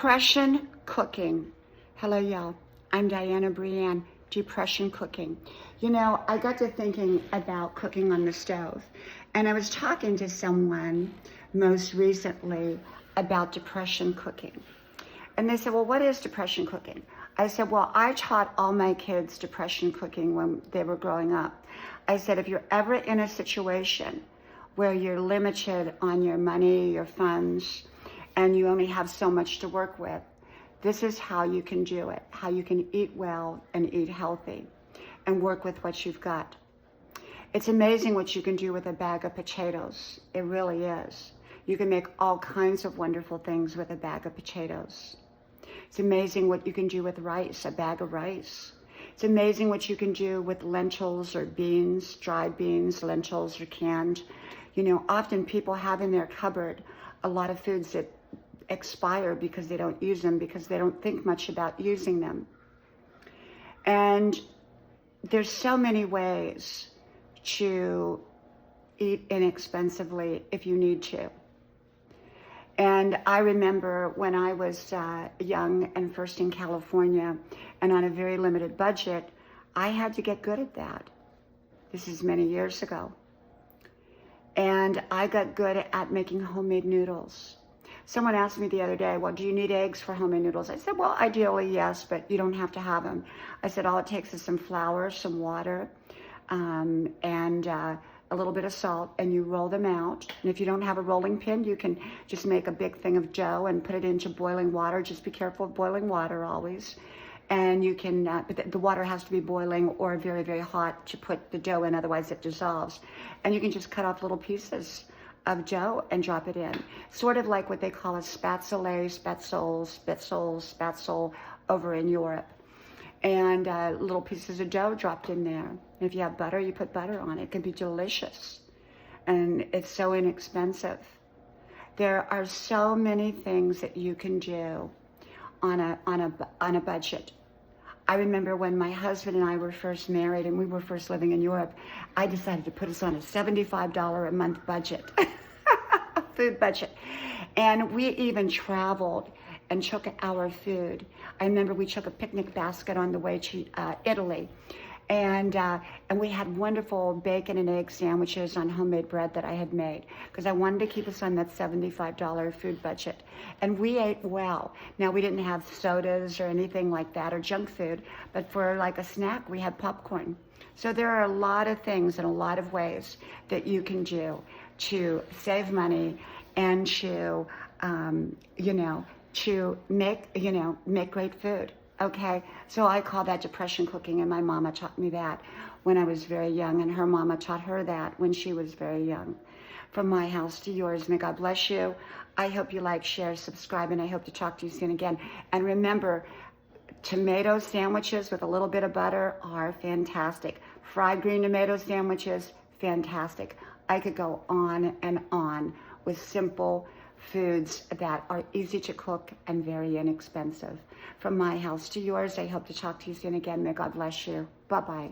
Depression cooking. Hello, y'all. I'm Diana Brienne. Depression cooking. You know, I got to thinking about cooking on the stove, and I was talking to someone most recently about depression cooking. And they said, well, what is depression cooking? I said, well, I taught all my kids depression cooking when they were growing up. I said, if you're ever in a situation where you're limited on your money, your funds, and you only have so much to work with, this is how you can do it, how you can eat well and eat healthy and work with what you've got. It's amazing what you can do with a bag of potatoes. It really is. You can make all kinds of wonderful things with a bag of potatoes. It's amazing what you can do with rice, a bag of rice. It's amazing what you can do with lentils or beans, dried beans, lentils or canned. You know, often people have in their cupboard a lot of foods that expire because they don't use them, because they don't think much about using them. And there's so many ways to eat inexpensively if you need to. And I remember when I was young and first in California and on a very limited budget, I had to get good at that. This is many years ago. And I got good at making homemade noodles. Someone asked me the other day, well, do you need eggs for homemade noodles? I said, well, ideally, yes, but you don't have to have them. I said, all it takes is some flour, some water, and a little bit of salt, and you roll them out. And if you don't have a rolling pin, you can just make a big thing of dough and put it into boiling water. Just be careful of boiling water always. And you can, but the water has to be boiling or very, very hot to put the dough in, otherwise it dissolves. And you can just cut off little pieces of dough and drop it in. Sort of like what they call a spatzole over in Europe. And little pieces of dough dropped in there. If you have butter, you put butter on it. It can be delicious. And it's so inexpensive. There are so many things that you can do on a budget. I remember when my husband and I were first married and we were first living in Europe, I decided to put us on a $75 a month budget, food budget. And we even traveled and took our food. I remember we took a picnic basket on the way to Italy. And we had wonderful bacon and egg sandwiches on homemade bread that I had made because I wanted to keep us on that $75 food budget. And we ate well. Now, we didn't have sodas or anything like that or junk food, but for like a snack, we had popcorn. So there are a lot of things and a lot of ways that you can do to save money and to, to make great food. Okay, so I call that depression cooking, and my mama taught me that when I was very young, and her mama taught her that when she was very young. From my house to yours, may God bless you. I hope you like, share, subscribe, and I hope to talk to you soon again. And remember, tomato sandwiches with a little bit of butter are fantastic. Fried green tomato sandwiches, fantastic. I could go on and on with simple foods that are easy to cook and very inexpensive. From my house to yours, I hope to talk to you soon again. May God bless you. Bye-bye.